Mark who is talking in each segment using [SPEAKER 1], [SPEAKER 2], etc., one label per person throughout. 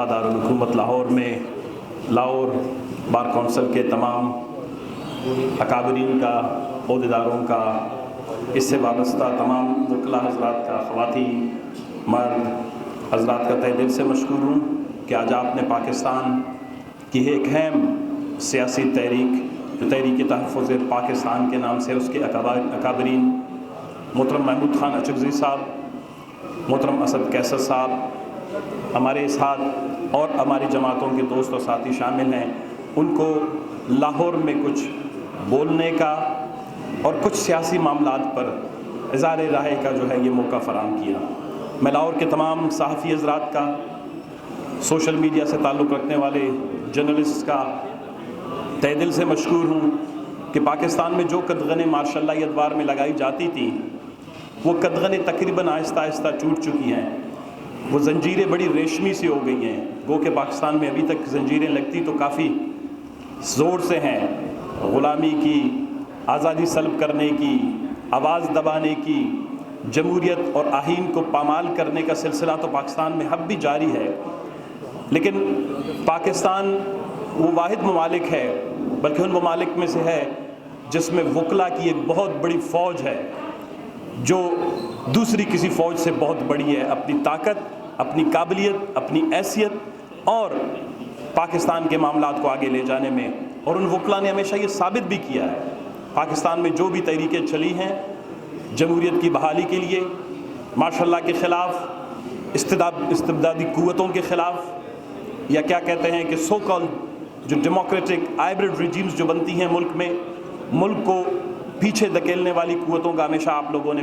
[SPEAKER 1] दारुल-हुकूमत लाहौर में Lahore bar council के तमाम अकाबरीन का, ओहदेदारों का, इससे वाबस्ता तमाम वकला हज़रात का, ख़वातीन मर्द हज़रात का तहे दिल से मशकूर हूँ कि आज आपने पाकिस्तान की एक अहम सियासी तहरीक जो तहरीक तहफ़्फ़ुज़ पाकिस्तान के नाम से उसके अकाबरीन मोहतरम महमूद खान अचकज़ई साहब, मोहतरम असद कैसर साहब, हमारे साथ और हमारी जमातों के दोस्त और साथी शामिल हैं, उनको लाहौर में कुछ बोलने का और कुछ सियासी मामलात पर इज़हार राय का जो है ये मौका फ़राहम किया। मैं लाहौर के तमाम सहाफ़ी हज़रात का, सोशल मीडिया से ताल्लुक़ रखने वाले जर्नलिस्ट का तहे दिल से मशकूर हूँ कि पाकिस्तान में जो कदगनें माशाअल्लाह अदवार में लगाई जाती थी वो कदगनें तकरीबन आहिस्ता आहिस्ता टूट चुकी हैं। वो जंजीरें बड़ी रेशमी सी हो गई हैं। गो के पाकिस्तान में अभी तक जंजीरें लगती तो काफ़ी ज़ोर से हैं। ग़ुलामी की, आज़ादी सल्ब करने की, आवाज़ दबाने की, जमहूरियत और आहीन को पामाल करने का सिलसिला तो पाकिस्तान में अब भी जारी है। लेकिन पाकिस्तान वो वाहिद ममालिक है, बल्कि उन ममालिक में से है जिसमें वकला की एक बहुत बड़ी फ़ौज है जो दूसरी किसी फ़ौज से बहुत बड़ी है, अपनी ताकत, अपनी काबिलियत, अपनी हैसियत और पाकिस्तान के मामलात को आगे ले जाने में। और उन वकला ने हमेशा ये साबित भी किया है, पाकिस्तान में जो भी तहरीकें चली हैं जमहूरियत की बहाली के लिए, माशाअल्लाह के ख़िलाफ़, इस्तिबदादी क़ुव्वतों के ख़िलाफ़, या क्या कहते हैं कि सो कॉल्ड जो डेमोक्रेटिक हाइब्रिड रिजीम्स जो बनती हैं मुल्क में, मुल्क को पीछे धकेलने वाली क़ुव्वतों का हमेशा आप लोगों ने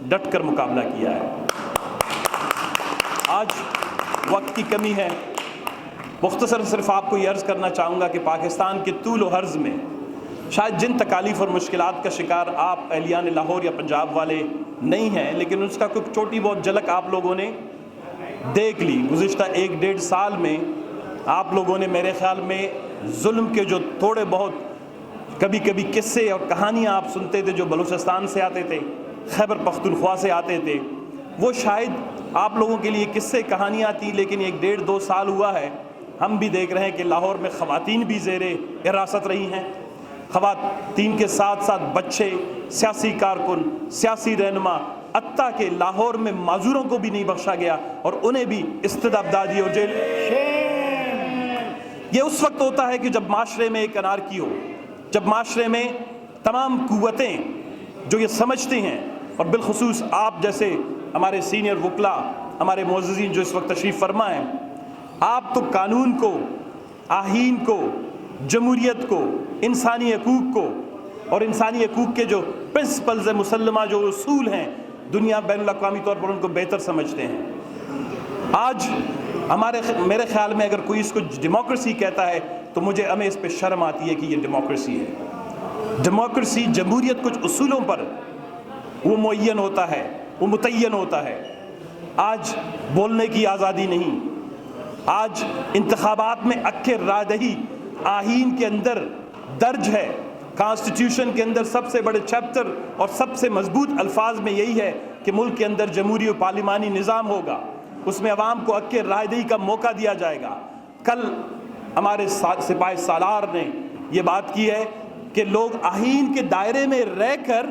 [SPEAKER 1] डट कर मुकाबला किया है। आज वक्त की कमी है, मुख्तसर सिर्फ आपको ये अर्ज़ करना चाहूँगा कि पाकिस्तान के तूल व हर्ज़ में शायद जिन तकालीफ़ और मुश्किलात का शिकार आप अहलियान लाहौर या पंजाब वाले नहीं हैं, लेकिन उसका कोई छोटी बहुत झलक आप लोगों ने देख ली। गुज़िश्ता 1-1.5 साल में आप लोगों ने मेरे ख़्याल में जुल्म के जो थोड़े बहुत कभी कभी किस्से और कहानियाँ आप सुनते थे जो बलूचिस्तान से आते थे, खैबर पख्तूनख्वा से आते थे, वो शायद आप लोगों के लिए किस्से कहानियाँ थी। लेकिन 1-1.5-2 साल हुआ है, हम भी देख रहे हैं कि लाहौर में ख़वातीन भी ज़ेरे हिरासत रही हैं। ख़वातीन के साथ साथ बच्चे, सियासी कारकुन, सियासी रहनुमा, हत्ता के लाहौर में माजूरों को भी नहीं बख्शा गया और उन्हें भी इस्तिबदादी और जेल। ये उस वक्त होता है कि जब माशरे में एक अनारकी हो, जब माशरे में तमाम कुव्वतें जो ये समझती हैं, और बिलखुसूस आप जैसे हमारे सीनियर वकला, हमारे मोअज़्ज़िज़ीन जो इस वक्त तशरीफ़ फरमा हैं, आप तो कानून को, आहीन को, जमहूरियत को, इंसानी हकूक़ को और इंसानी हकूक़ के जो प्रिंसिपल्स हैं, मुसल्लमा जो उसूल हैं, दुनिया बैनुल-अक़वामी तौर पर उनको बेहतर समझते हैं। आज मेरे ख़्याल में अगर कोई इसको डेमोक्रेसी कहता है तो हमें इस पे शर्म आती है कि ये डेमोक्रेसी है। डेमोक्रेसी, जमहूरियत कुछ उसूलों पर वो मुअय्यन होता है, वो मुतय्यन होता है। आज बोलने की आज़ादी नहीं, आज इंतखाबात में अक्के रायदही आहीन के अंदर दर्ज है। कॉन्स्टिट्यूशन के अंदर सबसे बड़े चैप्टर और सबसे मजबूत अल्फाज में यही है कि मुल्क के अंदर जमहूरी और पार्लिमानी निज़ाम होगा, उसमें अवाम को अक्के रायदही का मौका दिया जाएगा। कल हमारे सिपाही सालार ने ये बात की है कि लोग आहीन के दायरे में रह कर,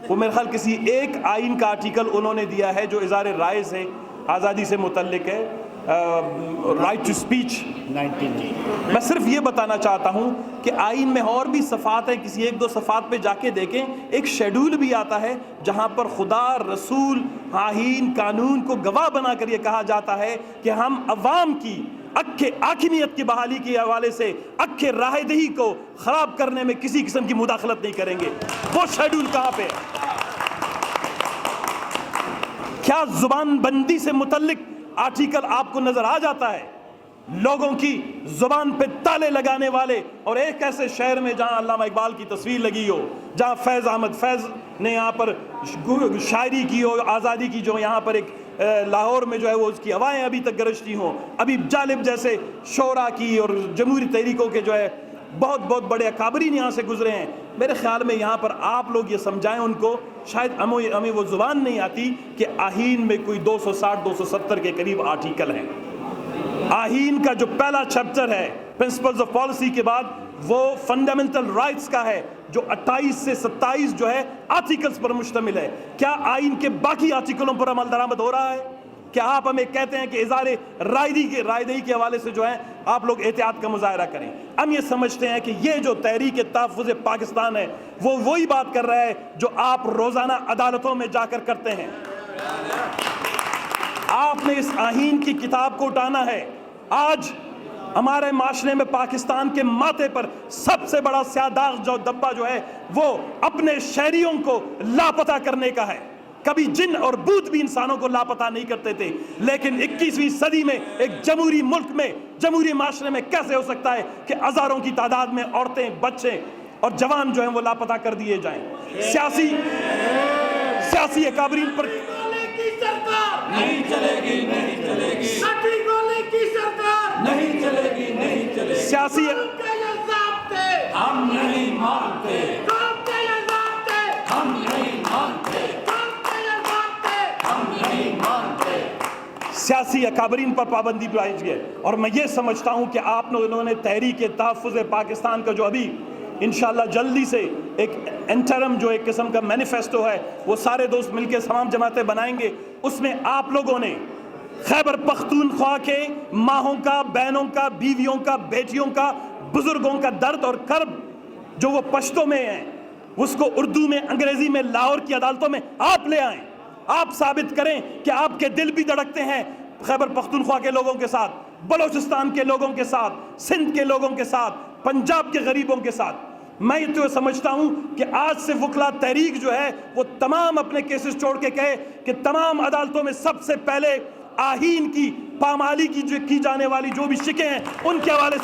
[SPEAKER 1] वो मेरे ख्याल किसी एक आइन का आर्टिकल उन्होंने दिया है जो इज़हार राय से, आज़ादी से मुतल्लिक है, राइट टू स्पीच 19। मैं सिर्फ ये बताना चाहता हूँ कि आइन में और भी सफ़ात हैं, किसी 1-2 सफ़ात पे जाके देखें, एक शेड्यूल भी आता है जहाँ पर खुदा, रसूल, आहीन, कानून को गवाह बना कर ये कहा जाता है कि हम अवाम की अक्के आखिमियत की बहाली के हवाले से अक्के राहदही को ख़राब करने में किसी किस्म की मुदाखलत नहीं करेंगे। वो शेड्यूल कहाँ पे है? क्या ज़ुबान बंदी से मुतल्लिक आर्टिकल आपको नजर आ जाता है? लोगों की जुबान पे ताले लगाने वाले, और एक ऐसे शहर में जहां अल्लामा इकबाल की तस्वीर लगी हो, जहां फैज़ अहमद फैज़ ने यहाँ पर शायरी की हो, आज़ादी की, जो यहाँ पर एक लाहौर में जो है वो उसकी हवाएं अभी तक गरजती हों, अभी जालिब जैसे शोरा की और जमहूरी तहरीकों के जो है बहुत बहुत बड़े अकाबरीन यहाँ से गुजरे हैं। मेरे ख्याल में यहाँ पर आप लोग ये समझाएं उनको, शायद हमें वो ज़ुबान नहीं आती कि आहीन में कोई 260-270 के करीब आर्टिकल हैं। آئین کا جو پہلا چیپٹر ہے پرنسپلز آف پالیسی کے بعد وہ فنڈامنٹل رائٹس کا ہے جو 28 سے 27 جو ہے آرٹیکلز پر مشتمل ہے. کیا آئین کے باقی آرٹیکلوں پر عمل درآمد ہو رہا ہے؟ کیا آپ ہمیں کہتے ہیں کہ اظہار رائے دہی کے حوالے سے جو ہے آپ لوگ احتیاط کا مظاہرہ کریں؟ ہم یہ سمجھتے ہیں کہ یہ جو تحریک تحفظ پاکستان ہے وہ وہی بات کر رہا ہے جو آپ روزانہ عدالتوں میں جا کر کرتے ہیں. آپ نے اس آئین کی کتاب کو اٹھانا ہے. آج ہمارے معاشرے میں پاکستان کے ماتھے پر سب سے بڑا سیاہ داغ جو دبا جو ہے وہ اپنے شہریوں کو لاپتہ کرنے کا ہے. کبھی جن اور بھوت بھی انسانوں کو لاپتہ نہیں کرتے تھے، لیکن 21ویں صدی میں ایک جمہوری ملک میں، جمہوری معاشرے میں کیسے ہو سکتا ہے کہ ہزاروں کی تعداد میں عورتیں، بچے اور جوان جو ہیں وہ لاپتہ کر دیے جائیں؟ سیاسی اکابرین پر
[SPEAKER 2] نہیں چلے گی، نہیں چلے گی، سٹی گولی کی سرکار نہیں چلے گی، نہیں چلے گی.
[SPEAKER 1] سیاسی
[SPEAKER 2] ہم نہیں مانتے، ہم نہیں مانتے، ہم نہیں مانتے.
[SPEAKER 1] سیاسی اکابرین پر پابندی لائی ہے. اور میں یہ سمجھتا ہوں کہ آپ لوگوں نے تحریک تحفظ پاکستان کا جو ابھی انشاءاللہ جلدی سے ایک انٹرم جو ایک قسم کا مینیفیسٹو ہے وہ سارے دوست مل کے تمام جماعتیں بنائیں گے، اس میں آپ لوگوں نے خیبر پختونخوا کے ماہوں کا، بہنوں کا، بیویوں کا، بیٹیوں کا، بزرگوں کا درد اور کرب جو وہ پشتوں میں ہیں اس کو اردو میں، انگریزی میں لاہور کی عدالتوں میں آپ لے آئیں. آپ ثابت کریں کہ آپ کے دل بھی دھڑکتے ہیں خیبر پختونخوا کے لوگوں کے ساتھ، بلوچستان کے لوگوں کے ساتھ، سندھ کے لوگوں کے ساتھ، پنجاب کے غریبوں کے ساتھ. میں تو سمجھتا ہوں کہ آج سے وکلا تحریک جو ہے وہ تمام اپنے کیسز چھوڑ کے کہے کہ تمام عدالتوں میں سب سے پہلے آئین کی پامالی کی جانے والی جو بھی شکیں ہیں ان کے حوالے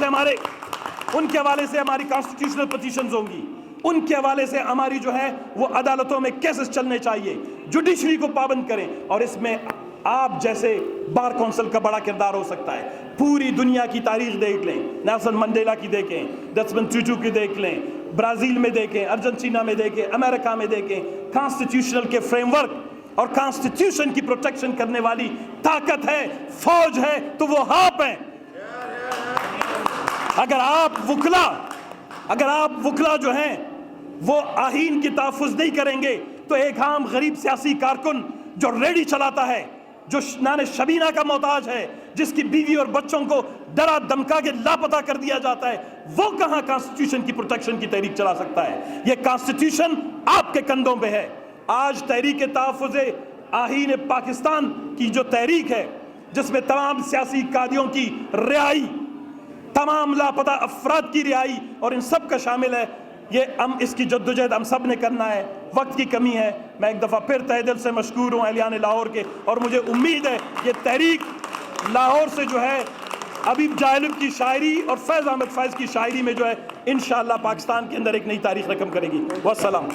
[SPEAKER 1] سے ہماری کانسٹیٹیوشنل پٹیشنز ہوں گی، ان کے حوالے سے ہماری جو ہے وہ عدالتوں میں کیسز چلنے چاہیے. جوڈیشری کو پابند کریں. اور اس میں آپ جیسے بار کونسل کا بڑا کردار ہو سکتا ہے. پوری دنیا کی تاریخ دیکھ لیں، نیلسن منڈیلا کی دیکھیں، ڈسمنڈ ٹوٹو کی دیکھ لیں، برازیل میں دیکھیں، ارجنٹینا میں دیکھیں، امریکہ میں دیکھیں. کانسٹیٹیوشنل کے فریم ورک اور کانسٹیٹیوشن کی پروٹیکشن کرنے والی طاقت ہے، فوج ہے تو وہ آپ ہیں. اگر آپ وکلا جو ہیں وہ آئین کی تحفظ نہیں کریں گے تو ایک عام غریب سیاسی کارکن جو ریڈی چلاتا ہے، جو نان شبینہ کا محتاج ہے، جس کی بیوی اور بچوں کو ڈرا دمکا کے لاپتہ کر دیا جاتا ہے، وہ کہاں کانسٹیٹیوشن کی پروٹیکشن کی تحریک چلا سکتا ہے؟ یہ کانسٹیٹیوشن آپ کے کندھوں پہ ہے. آج تحریک تحفظ آئین پاکستان کی جو تحریک ہے جس میں تمام سیاسی قیدیوں کی رہائی، تمام لاپتہ افراد کی رہائی اور ان سب کا شامل ہے، یہ ہم اس کی جدوجہد ہم سب نے کرنا ہے. وقت کی کمی ہے. میں ایک دفعہ پھر تہ دل سے مشکور ہوں اہلیان لاہور کے، اور مجھے امید ہے یہ تحریک لاہور سے جو ہے حبیب جاہلب کی شاعری اور فیض احمد فیض کی شاعری میں جو ہے انشاءاللہ پاکستان کے اندر ایک نئی تاریخ رقم کرے گی. والسلام.